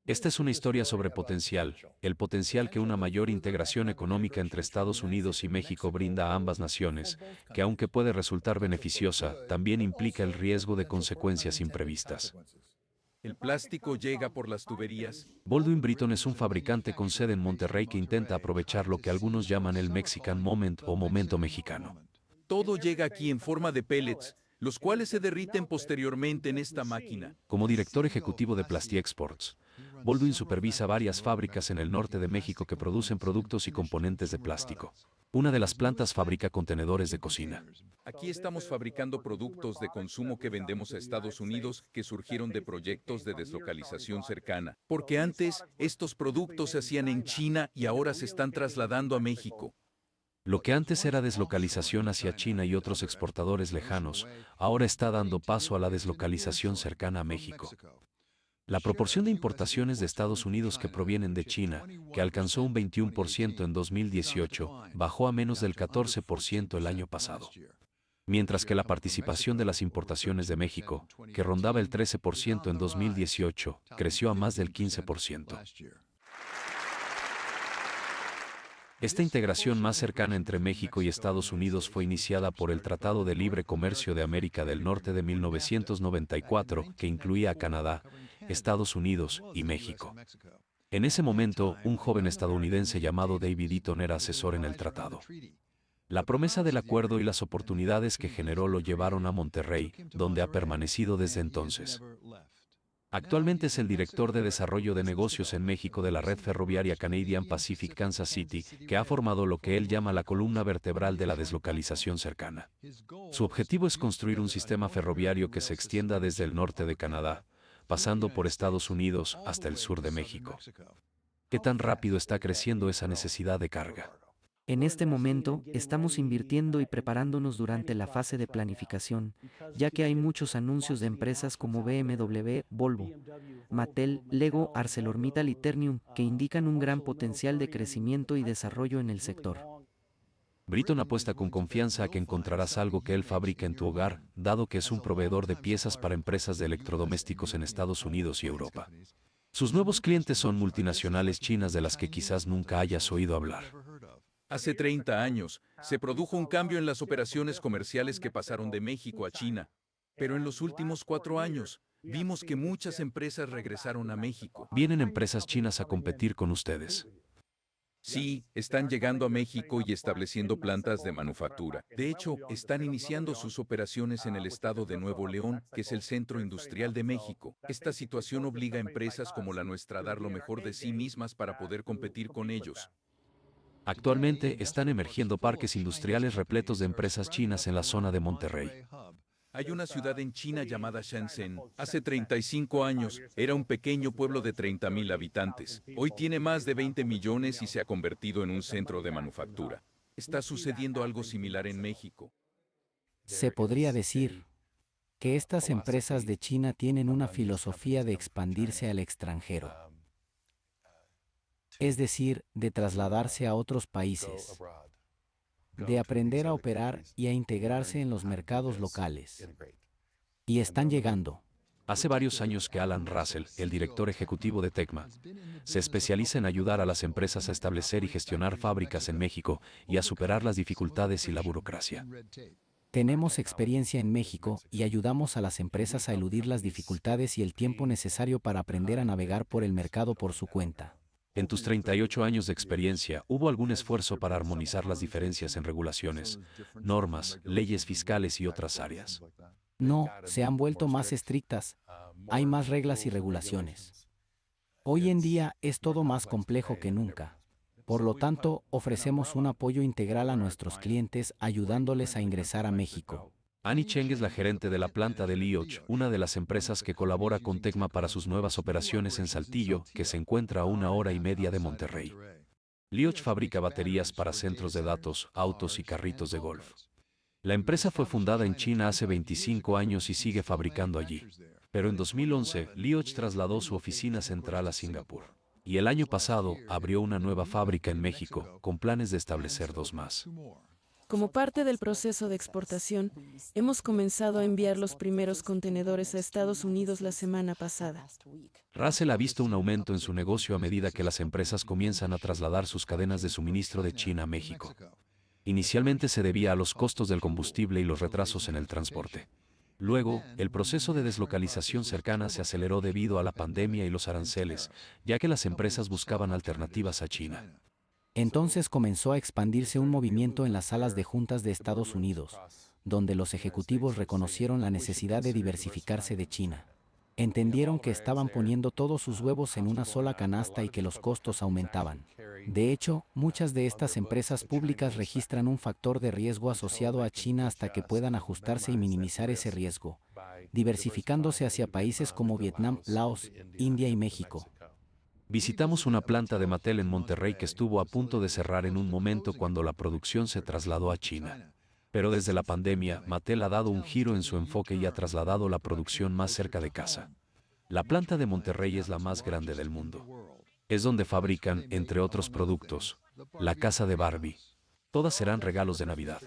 Esta es una historia sobre potencial, el potencial que una mayor integración económica entre Estados Unidos y México brinda a ambas naciones, que aunque puede resultar beneficiosa, también implica el riesgo de consecuencias imprevistas. El plástico llega por las tuberías. Baldwin-Britton es un fabricante con sede en Monterrey que intenta aprovechar lo que algunos llaman el Mexican Moment o momento mexicano. Todo llega aquí en forma de pellets, los cuales se derriten posteriormente en esta máquina. Como director ejecutivo de Plastiexports, Baldwin supervisa varias fábricas en el norte de México que producen productos y componentes de plástico. Una de las plantas fabrica contenedores de cocina. Aquí estamos fabricando productos de consumo que vendemos a Estados Unidos que surgieron de proyectos de deslocalización cercana. Porque antes estos productos se hacían en China y ahora se están trasladando a México. Lo que antes era deslocalización hacia China y otros exportadores lejanos, ahora está dando paso a la deslocalización cercana a México. La proporción de importaciones de Estados Unidos que provienen de China, que alcanzó un 21% en 2018, bajó a menos del 14% el año pasado. Mientras que la participación de las importaciones de México, que rondaba el 13% en 2018, creció a más del 15%. Esta integración más cercana entre México y Estados Unidos fue iniciada por el Tratado de Libre Comercio de América del Norte de 1994, que incluía a Canadá, Estados Unidos y México. En ese momento, un joven estadounidense llamado David Eaton era asesor en el tratado. La promesa del acuerdo y las oportunidades que generó lo llevaron a Monterrey, donde ha permanecido desde entonces. Actualmente es el director de desarrollo de negocios en México de la red ferroviaria Canadian Pacific Kansas City, que ha formado lo que él llama la columna vertebral de la deslocalización cercana. Su objetivo es construir un sistema ferroviario que se extienda desde el norte de Canadá, pasando por Estados Unidos hasta el sur de México. ¿Qué tan rápido está creciendo esa necesidad de carga? En este momento, estamos invirtiendo y preparándonos durante la fase de planificación, ya que hay muchos anuncios de empresas como BMW, Volvo, Mattel, Lego, ArcelorMittal y Ternium que indican un gran potencial de crecimiento y desarrollo en el sector. Britton apuesta con confianza a que encontrarás algo que él fabrica en tu hogar, dado que es un proveedor de piezas para empresas de electrodomésticos en Estados Unidos y Europa. Sus nuevos clientes son multinacionales chinas de las que quizás nunca hayas oído hablar. Hace 30 años, se produjo un cambio en las operaciones comerciales que pasaron de México a China. Pero en los últimos 4 años, vimos que muchas empresas regresaron a México. Vienen empresas chinas a competir con ustedes. Sí, están llegando a México y estableciendo plantas de manufactura. De hecho, están iniciando sus operaciones en el estado de Nuevo León, que es el centro industrial de México. Esta situación obliga a empresas como la nuestra a dar lo mejor de sí mismas para poder competir con ellos. Actualmente están emergiendo parques industriales repletos de empresas chinas en la zona de Monterrey. Hay una ciudad en China llamada Shenzhen. Hace 35 años era un pequeño pueblo de 30,000 habitantes. Hoy tiene más de 20 millones y se ha convertido en un centro de manufactura. Está sucediendo algo similar en México. Se podría decir que estas empresas de China tienen una filosofía de expandirse al extranjero, es decir, de trasladarse a otros países, de aprender a operar y a integrarse en los mercados locales. Y están llegando. Hace varios años que Alan Russell, el director ejecutivo de Tecma, se especializa en ayudar a las empresas a establecer y gestionar fábricas en México y a superar las dificultades y la burocracia. Tenemos experiencia en México y ayudamos a las empresas a eludir las dificultades y el tiempo necesario para aprender a navegar por el mercado por su cuenta. En tus 38 años de experiencia, ¿hubo algún esfuerzo para armonizar las diferencias en regulaciones, normas, leyes fiscales y otras áreas? No, se han vuelto más estrictas. Hay más reglas y regulaciones. Hoy en día es todo más complejo que nunca. Por lo tanto, ofrecemos un apoyo integral a nuestros clientes ayudándoles a ingresar a México. Annie Cheng es la gerente de la planta de Lioch, una de las empresas que colabora con Tecma para sus nuevas operaciones en Saltillo, que se encuentra a 1 hora y media de Monterrey. Lioch fabrica baterías para centros de datos, autos y carritos de golf. La empresa fue fundada en China hace 25 años y sigue fabricando allí. Pero en 2011, Lioch trasladó su oficina central a Singapur. Y el año pasado, abrió una nueva fábrica en México, con planes de establecer 2 más. Como parte del proceso de exportación, hemos comenzado a enviar los primeros contenedores a Estados Unidos la semana pasada. Russell ha visto un aumento en su negocio a medida que las empresas comienzan a trasladar sus cadenas de suministro de China a México. Inicialmente se debía a los costos del combustible y los retrasos en el transporte. Luego, el proceso de deslocalización cercana se aceleró debido a la pandemia y los aranceles, ya que las empresas buscaban alternativas a China. Entonces comenzó a expandirse un movimiento en las salas de juntas de Estados Unidos, donde los ejecutivos reconocieron la necesidad de diversificarse de China. Entendieron que estaban poniendo todos sus huevos en una sola canasta y que los costos aumentaban. De hecho, muchas de estas empresas públicas registran un factor de riesgo asociado a China hasta que puedan ajustarse y minimizar ese riesgo, diversificándose hacia países como Vietnam, Laos, India y México. Visitamos una planta de Mattel en Monterrey que estuvo a punto de cerrar en un momento cuando la producción se trasladó a China. Pero desde la pandemia, Mattel ha dado un giro en su enfoque y ha trasladado la producción más cerca de casa. La planta de Monterrey es la más grande del mundo. Es donde fabrican, entre otros productos, la casa de Barbie. Todas serán regalos de Navidad.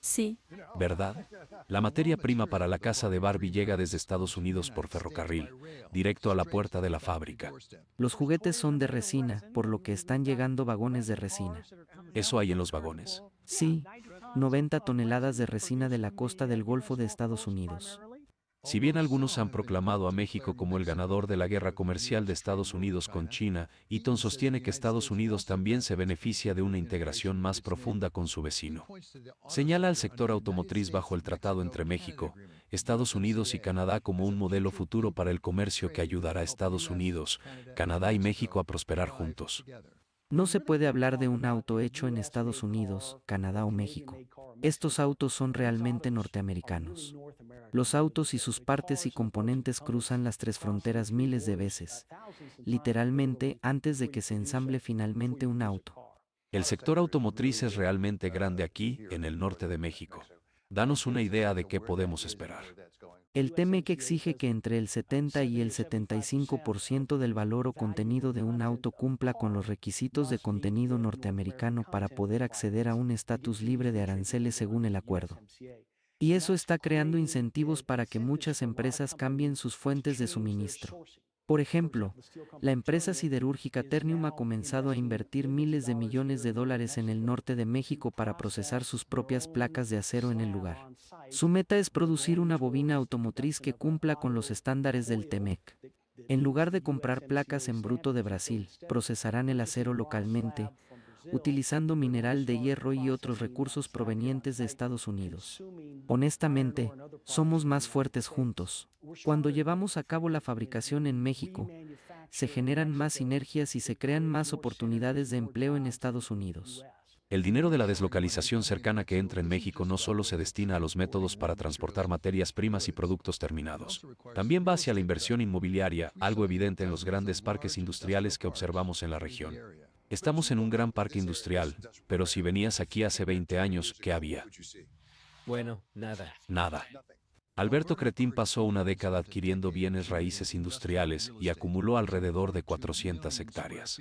Sí, ¿Verdad? La materia prima para la casa de Barbie llega desde Estados Unidos por ferrocarril, directo a la puerta de la fábrica. Los juguetes son de resina, por lo que están llegando vagones de resina. ¿Eso hay en los vagones? Sí, 90 toneladas de resina de la costa del Golfo de Estados Unidos. Si bien algunos han proclamado a México como el ganador de la guerra comercial de Estados Unidos con China, Eaton sostiene que Estados Unidos también se beneficia de una integración más profunda con su vecino. Señala al sector automotriz bajo el tratado entre México, Estados Unidos y Canadá como un modelo futuro para el comercio que ayudará a Estados Unidos, Canadá y México a prosperar juntos. No se puede hablar de un auto hecho en Estados Unidos, Canadá o México. Estos autos son realmente norteamericanos. Los autos y sus partes y componentes cruzan las tres fronteras miles de veces, literalmente antes de que se ensamble finalmente un auto. El sector automotriz es realmente grande aquí, en el norte de México. Danos una idea de qué podemos esperar. El TMEC exige que entre el 70 y el 75% del valor o contenido de un auto cumpla con los requisitos de contenido norteamericano para poder acceder a un estatus libre de aranceles según el acuerdo. Y eso está creando incentivos para que muchas empresas cambien sus fuentes de suministro. Por ejemplo, la empresa siderúrgica Ternium ha comenzado a invertir miles de millones de dólares en el norte de México para procesar sus propias placas de acero en el lugar. Su meta es producir una bobina automotriz que cumpla con los estándares del TMEC. En lugar de comprar placas en bruto de Brasil, procesarán el acero localmente, utilizando mineral de hierro y otros recursos provenientes de Estados Unidos. Honestamente, somos más fuertes juntos. Cuando llevamos a cabo la fabricación en México, se generan más sinergias y se crean más oportunidades de empleo en Estados Unidos. El dinero de la deslocalización cercana que entra en México no solo se destina a los métodos para transportar materias primas y productos terminados. También va hacia la inversión inmobiliaria, algo evidente en los grandes parques industriales que observamos en la región. Estamos en un gran parque industrial, pero si venías aquí hace 20 años, ¿qué había? Bueno, nada. Nada. Alberto Cretín pasó una década adquiriendo bienes raíces industriales y acumuló alrededor de 400 hectáreas.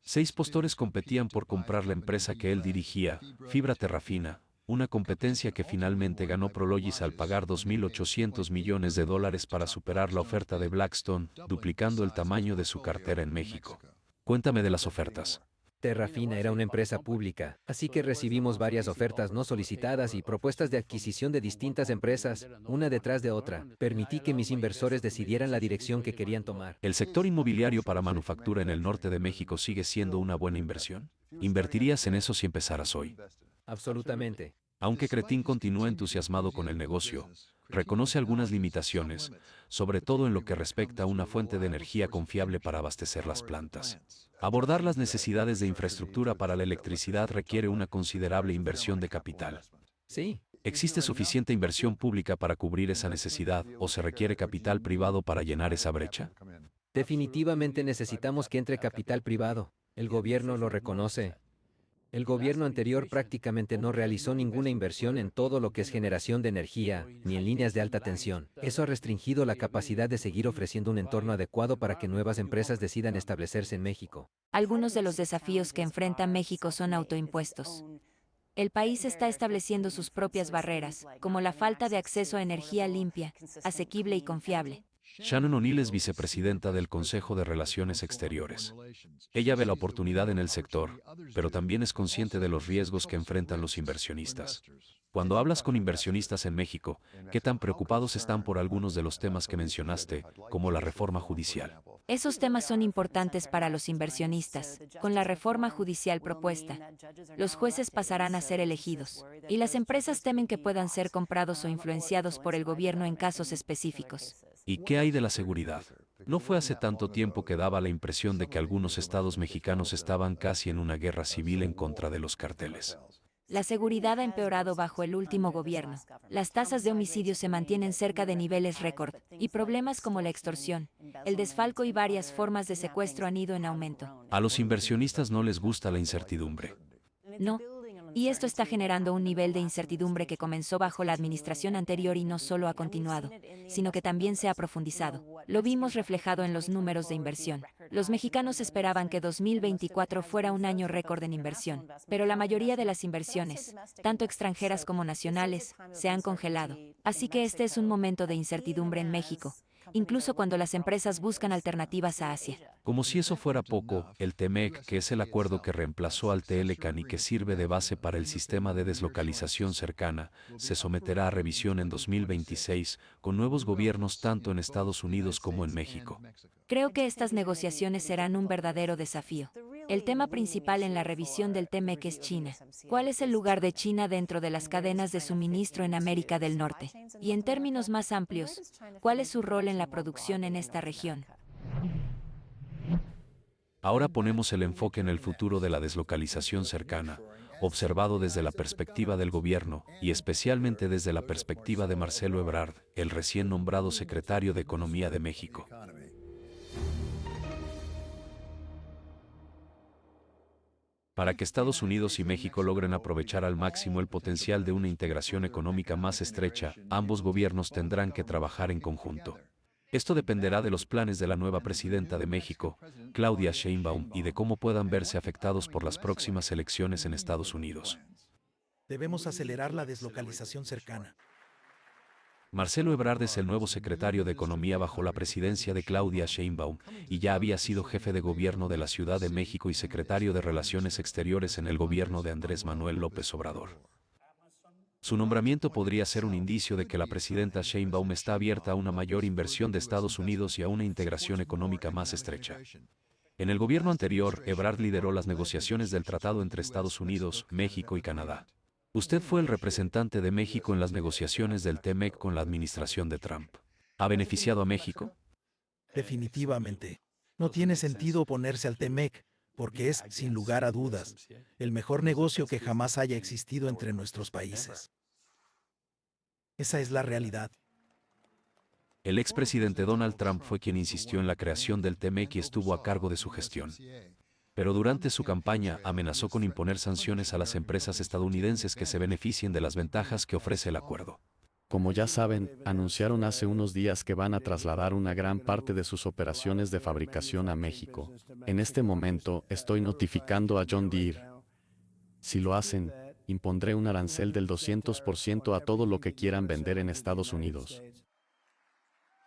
6 postores competían por comprar la empresa que él dirigía, Fibra Terrafina, una competencia que finalmente ganó Prologis al pagar $2.800 millones para superar la oferta de Blackstone, duplicando el tamaño de su cartera en México. Cuéntame de las ofertas. Terrafina era una empresa pública, así que recibimos varias ofertas no solicitadas y propuestas de adquisición de distintas empresas, una detrás de otra. Permití que mis inversores decidieran la dirección que querían tomar. ¿El sector inmobiliario para manufactura en el norte de México sigue siendo una buena inversión? ¿Invertirías en eso si empezaras hoy? Absolutamente. Aunque Cretín continúa entusiasmado con el negocio, reconoce algunas limitaciones, sobre todo en lo que respecta a una fuente de energía confiable para abastecer las plantas. Abordar las necesidades de infraestructura para la electricidad requiere una considerable inversión de capital. Sí. ¿Existe suficiente inversión pública para cubrir esa necesidad o se requiere capital privado para llenar esa brecha? Definitivamente necesitamos que entre capital privado. El gobierno lo reconoce. El gobierno anterior prácticamente no realizó ninguna inversión en todo lo que es generación de energía, ni en líneas de alta tensión. Eso ha restringido la capacidad de seguir ofreciendo un entorno adecuado para que nuevas empresas decidan establecerse en México. Algunos de los desafíos que enfrenta México son autoimpuestos. El país está estableciendo sus propias barreras, como la falta de acceso a energía limpia, asequible y confiable. Shannon O'Neill es vicepresidenta del Consejo de Relaciones Exteriores. Ella ve la oportunidad en el sector, pero también es consciente de los riesgos que enfrentan los inversionistas. Cuando hablas con inversionistas en México, ¿qué tan preocupados están por algunos de los temas que mencionaste, como la reforma judicial? Esos temas son importantes para los inversionistas. Con la reforma judicial propuesta, los jueces pasarán a ser elegidos, y las empresas temen que puedan ser comprados o influenciados por el gobierno en casos específicos. ¿Y qué hay de la seguridad? No fue hace tanto tiempo que daba la impresión de que algunos estados mexicanos estaban casi en una guerra civil en contra de los carteles. La seguridad ha empeorado bajo el último gobierno. Las tasas de homicidios se mantienen cerca de niveles récord, y problemas como la extorsión, el desfalco y varias formas de secuestro han ido en aumento. A los inversionistas no les gusta la incertidumbre. No. Y esto está generando un nivel de incertidumbre que comenzó bajo la administración anterior y no solo ha continuado, sino que también se ha profundizado. Lo vimos reflejado en los números de inversión. Los mexicanos esperaban que 2024 fuera un año récord en inversión, pero la mayoría de las inversiones, tanto extranjeras como nacionales, se han congelado. Así que este es un momento de incertidumbre en México, incluso cuando las empresas buscan alternativas a Asia. Como si eso fuera poco, el TEMEC, que es el acuerdo que reemplazó al TLCAN y que sirve de base para el sistema de deslocalización cercana, se someterá a revisión en 2026, con nuevos gobiernos tanto en Estados Unidos como en México. Creo que estas negociaciones serán un verdadero desafío. El tema principal en la revisión del TEMEC es China. ¿Cuál es el lugar de China dentro de las cadenas de suministro en América del Norte? Y en términos más amplios, ¿cuál es su rol en la producción en esta región? Ahora ponemos el enfoque en el futuro de la deslocalización cercana, observado desde la perspectiva del gobierno, y especialmente desde la perspectiva de Marcelo Ebrard, el recién nombrado secretario de Economía de México. Para que Estados Unidos y México logren aprovechar al máximo el potencial de una integración económica más estrecha, ambos gobiernos tendrán que trabajar en conjunto. Esto dependerá de los planes de la nueva presidenta de México, Claudia Sheinbaum, y de cómo puedan verse afectados por las próximas elecciones en Estados Unidos. Debemos acelerar la deslocalización cercana. Marcelo Ebrard es el nuevo secretario de Economía bajo la presidencia de Claudia Sheinbaum, y ya había sido jefe de gobierno de la Ciudad de México y secretario de Relaciones Exteriores en el gobierno de Andrés Manuel López Obrador. Su nombramiento podría ser un indicio de que la presidenta Sheinbaum está abierta a una mayor inversión de Estados Unidos y a una integración económica más estrecha. En el gobierno anterior, Ebrard lideró las negociaciones del tratado entre Estados Unidos, México y Canadá. Usted fue el representante de México en las negociaciones del TEMEC con la administración de Trump. ¿Ha beneficiado a México? Definitivamente. No tiene sentido oponerse al TEMEC, porque es, sin lugar a dudas, el mejor negocio que jamás haya existido entre nuestros países. Esa es la realidad. El expresidente Donald Trump fue quien insistió en la creación del TEMEC y estuvo a cargo de su gestión. Pero durante su campaña amenazó con imponer sanciones a las empresas estadounidenses que se beneficien de las ventajas que ofrece el acuerdo. Como ya saben, anunciaron hace unos días que van a trasladar una gran parte de sus operaciones de fabricación a México. En este momento, estoy notificando a John Deere. Si lo hacen, impondré un arancel del 200% a todo lo que quieran vender en Estados Unidos.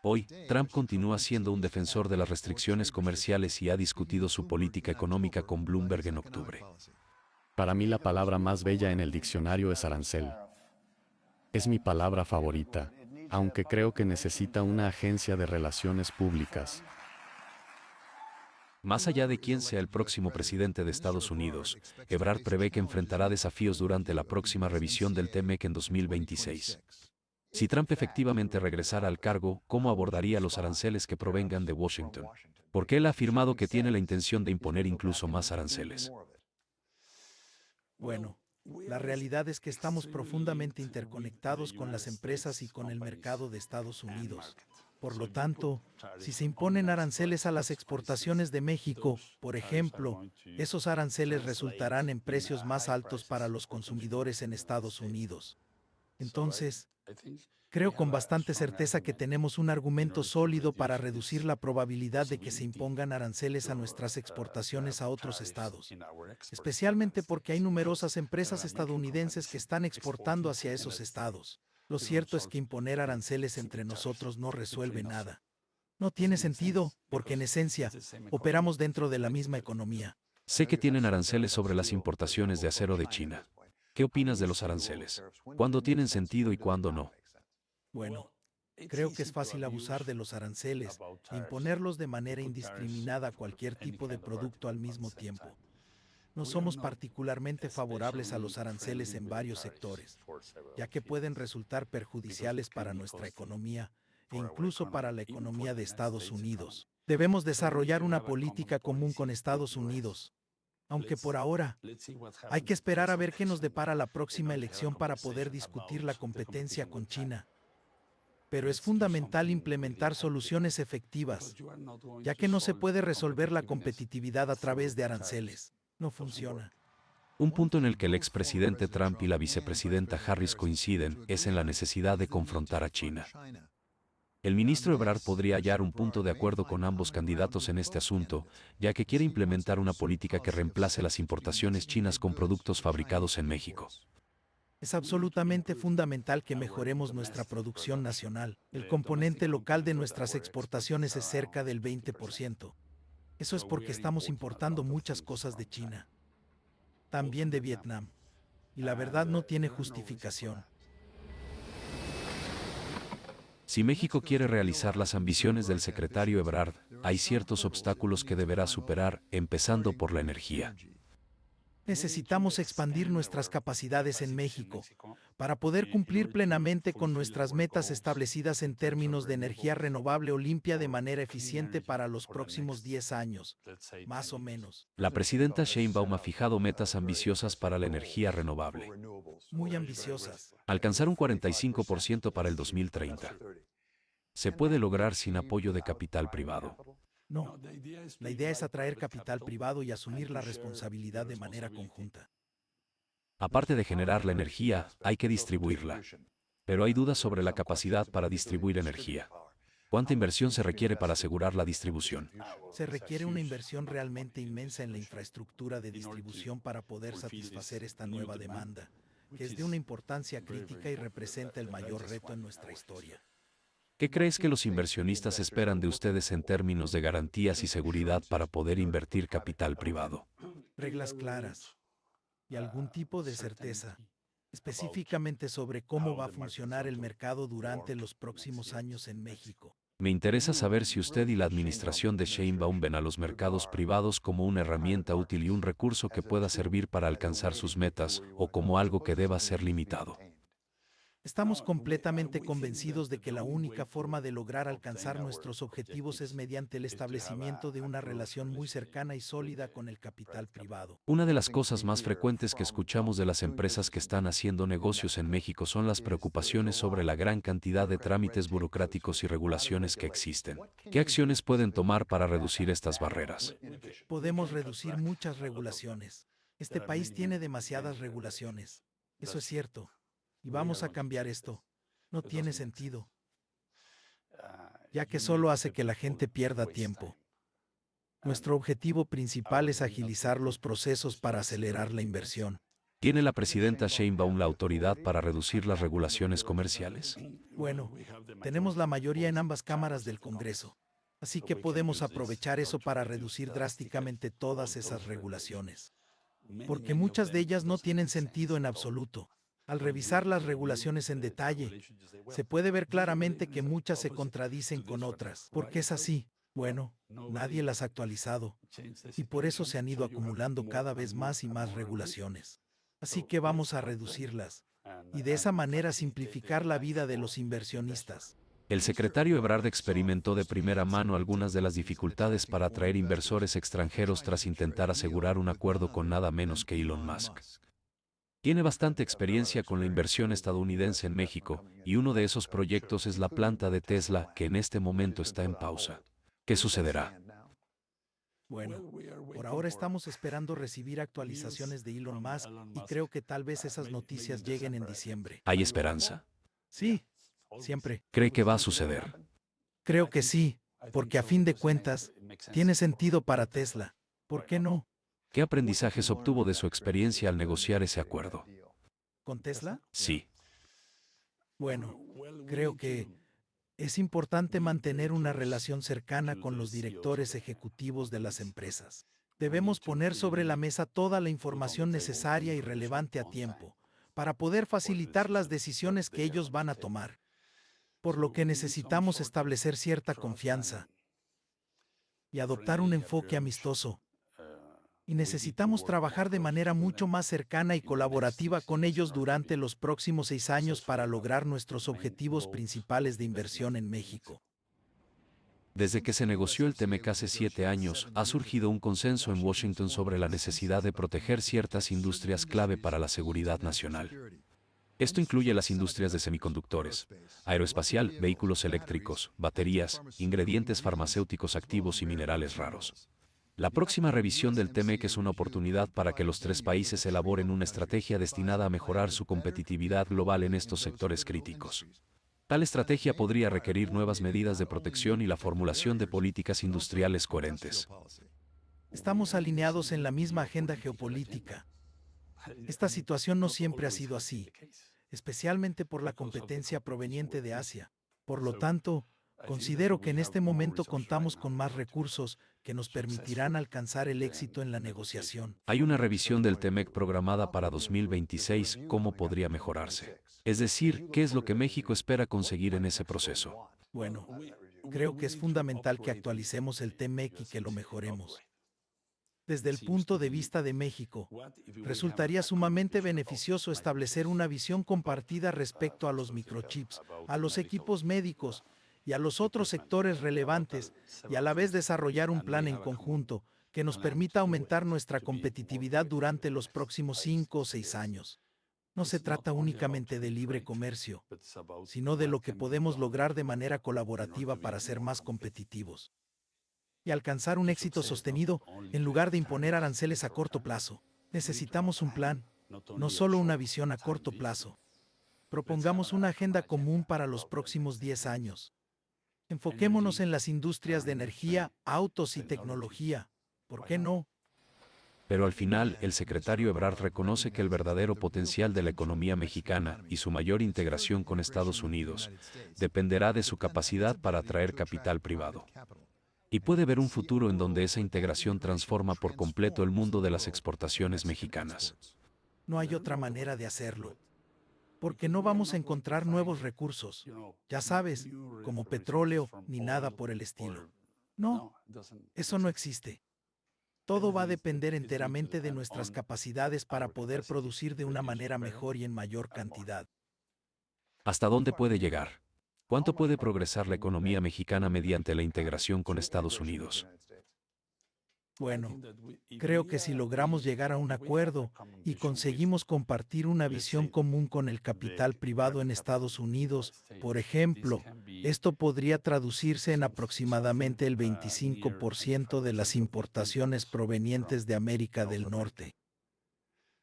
Hoy, Trump continúa siendo un defensor de las restricciones comerciales y ha discutido su política económica con Bloomberg en octubre. Para mí la palabra más bella en el diccionario es arancel. Es mi palabra favorita, aunque creo que necesita una agencia de relaciones públicas. Más allá de quién sea el próximo presidente de Estados Unidos, Ebrard prevé que enfrentará desafíos durante la próxima revisión del TEMEC en 2026. Si Trump efectivamente regresara al cargo, ¿cómo abordaría los aranceles que provengan de Washington? Porque él ha afirmado que tiene la intención de imponer incluso más aranceles. Bueno, la realidad es que estamos profundamente interconectados con las empresas y con el mercado de Estados Unidos. Por lo tanto, si se imponen aranceles a las exportaciones de México, por ejemplo, esos aranceles resultarán en precios más altos para los consumidores en Estados Unidos. Entonces, creo con bastante certeza que tenemos un argumento sólido para reducir la probabilidad de que se impongan aranceles a nuestras exportaciones a otros estados, especialmente porque hay numerosas empresas estadounidenses que están exportando hacia esos estados. Lo cierto es que imponer aranceles entre nosotros no resuelve nada. No tiene sentido, porque en esencia, operamos dentro de la misma economía. Sé que tienen aranceles sobre las importaciones de acero de China. ¿Qué opinas de los aranceles? ¿Cuándo tienen sentido y cuándo no? Bueno, creo que es fácil abusar de los aranceles e imponerlos de manera indiscriminada a cualquier tipo de producto al mismo tiempo. No somos particularmente favorables a los aranceles en varios sectores, ya que pueden resultar perjudiciales para nuestra economía e incluso para la economía de Estados Unidos. Debemos desarrollar una política común con Estados Unidos, aunque por ahora hay que esperar a ver qué nos depara la próxima elección para poder discutir la competencia con China. Pero es fundamental implementar soluciones efectivas, ya que no se puede resolver la competitividad a través de aranceles. No funciona. Un punto en el que el expresidente Trump y la vicepresidenta Harris coinciden es en la necesidad de confrontar a China. El ministro Ebrard podría hallar un punto de acuerdo con ambos candidatos en este asunto, ya que quiere implementar una política que reemplace las importaciones chinas con productos fabricados en México. Es absolutamente fundamental que mejoremos nuestra producción nacional. El componente local de nuestras exportaciones es cerca del 20%. Eso es porque estamos importando muchas cosas de China, también de Vietnam, y la verdad no tiene justificación. Si México quiere realizar las ambiciones del secretario Ebrard, hay ciertos obstáculos que deberá superar, empezando por la energía. Necesitamos expandir nuestras capacidades en México para poder cumplir plenamente con nuestras metas establecidas en términos de energía renovable o limpia de manera eficiente para los próximos 10 años, más o menos. La presidenta Sheinbaum ha fijado metas ambiciosas para la energía renovable. Muy ambiciosas. Alcanzar un 45% para el 2030. Se puede lograr sin apoyo de capital privado. No, la idea es atraer capital privado y asumir la responsabilidad de manera conjunta. Aparte de generar la energía, hay que distribuirla. Pero hay dudas sobre la capacidad para distribuir energía. ¿Cuánta inversión se requiere para asegurar la distribución? Se requiere una inversión realmente inmensa en la infraestructura de distribución para poder satisfacer esta nueva demanda, que es de una importancia crítica y representa el mayor reto en nuestra historia. ¿Qué crees que los inversionistas esperan de ustedes en términos de garantías y seguridad para poder invertir capital privado? Reglas claras y algún tipo de certeza, específicamente sobre cómo va a funcionar el mercado durante los próximos años en México. Me interesa saber si usted y la administración de Sheinbaum ven a los mercados privados como una herramienta útil y un recurso que pueda servir para alcanzar sus metas, o como algo que deba ser limitado. Estamos completamente convencidos de que la única forma de lograr alcanzar nuestros objetivos es mediante el establecimiento de una relación muy cercana y sólida con el capital privado. Una de las cosas más frecuentes que escuchamos de las empresas que están haciendo negocios en México son las preocupaciones sobre la gran cantidad de trámites burocráticos y regulaciones que existen. ¿Qué acciones pueden tomar para reducir estas barreras? Podemos reducir muchas regulaciones. Este país tiene demasiadas regulaciones. Eso es cierto. Y vamos a cambiar esto. No tiene sentido, ya que solo hace que la gente pierda tiempo. Nuestro objetivo principal es agilizar los procesos para acelerar la inversión. ¿Tiene la presidenta Sheinbaum la autoridad para reducir las regulaciones comerciales? Bueno, tenemos la mayoría en ambas cámaras del Congreso, así que podemos aprovechar eso para reducir drásticamente todas esas regulaciones, porque muchas de ellas no tienen sentido en absoluto. Al revisar las regulaciones en detalle, se puede ver claramente que muchas se contradicen con otras. ¿Por qué es así? Bueno, nadie las ha actualizado, y por eso se han ido acumulando cada vez más y más regulaciones. Así que vamos a reducirlas, y de esa manera simplificar la vida de los inversionistas. El secretario Ebrard experimentó de primera mano algunas de las dificultades para atraer inversores extranjeros tras intentar asegurar un acuerdo con nada menos que Elon Musk. Tiene bastante experiencia con la inversión estadounidense en México, y uno de esos proyectos es la planta de Tesla, que en este momento está en pausa. ¿Qué sucederá? Bueno, por ahora estamos esperando recibir actualizaciones de Elon Musk y creo que tal vez esas noticias lleguen en diciembre. ¿Hay esperanza? Sí, siempre. ¿Cree que va a suceder? Creo que sí, porque a fin de cuentas, tiene sentido para Tesla. ¿Por qué no? ¿Qué aprendizajes obtuvo de su experiencia al negociar ese acuerdo? ¿Con Tesla? Sí. Bueno, creo que es importante mantener una relación cercana con los directores ejecutivos de las empresas. Debemos poner sobre la mesa toda la información necesaria y relevante a tiempo, para poder facilitar las decisiones que ellos van a tomar. Por lo que necesitamos establecer cierta confianza y adoptar un enfoque amistoso. Y necesitamos trabajar de manera mucho más cercana y colaborativa con ellos durante los próximos 6 años para lograr nuestros objetivos principales de inversión en México. Desde que se negoció el TEMEC hace 7 años, ha surgido un consenso en Washington sobre la necesidad de proteger ciertas industrias clave para la seguridad nacional. Esto incluye las industrias de semiconductores, aeroespacial, vehículos eléctricos, baterías, ingredientes farmacéuticos activos y minerales raros. La próxima revisión del TEMEC es una oportunidad para que los 3 países elaboren una estrategia destinada a mejorar su competitividad global en estos sectores críticos. Tal estrategia podría requerir nuevas medidas de protección y la formulación de políticas industriales coherentes. Estamos alineados en la misma agenda geopolítica. Esta situación no siempre ha sido así, especialmente por la competencia proveniente de Asia. Por lo tanto, considero que en este momento contamos con más recursos que nos permitirán alcanzar el éxito en la negociación. Hay una revisión del TEMEC programada para 2026. ¿Cómo podría mejorarse? Es decir, ¿qué es lo que México espera conseguir en ese proceso? Bueno, creo que es fundamental que actualicemos el TEMEC y que lo mejoremos. Desde el punto de vista de México, resultaría sumamente beneficioso establecer una visión compartida respecto a los microchips, a los equipos médicos y a los otros sectores relevantes, y a la vez desarrollar un plan en conjunto que nos permita aumentar nuestra competitividad durante los próximos 5 o 6 años. No se trata únicamente de libre comercio, sino de lo que podemos lograr de manera colaborativa para ser más competitivos y alcanzar un éxito sostenido en lugar de imponer aranceles a corto plazo. Necesitamos un plan, no solo una visión a corto plazo. Propongamos una agenda común para los próximos 10 años. Enfoquémonos en las industrias de energía, autos y tecnología. ¿Por qué no? Pero al final, el secretario Ebrard reconoce que el verdadero potencial de la economía mexicana y su mayor integración con Estados Unidos dependerá de su capacidad para atraer capital privado. Y puede ver un futuro en donde esa integración transforma por completo el mundo de las exportaciones mexicanas. No hay otra manera de hacerlo. Porque no vamos a encontrar nuevos recursos, ya sabes, como petróleo ni nada por el estilo. No, eso no existe. Todo va a depender enteramente de nuestras capacidades para poder producir de una manera mejor y en mayor cantidad. ¿Hasta dónde puede llegar? ¿Cuánto puede progresar la economía mexicana mediante la integración con Estados Unidos? Bueno, creo que si logramos llegar a un acuerdo y conseguimos compartir una visión común con el capital privado en Estados Unidos, por ejemplo, esto podría traducirse en aproximadamente el 25% de las importaciones provenientes de América del Norte.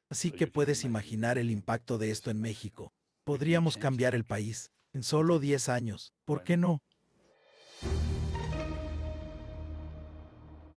Así que puedes imaginar el impacto de esto en México. Podríamos cambiar el país en solo 10 años. ¿Por qué no?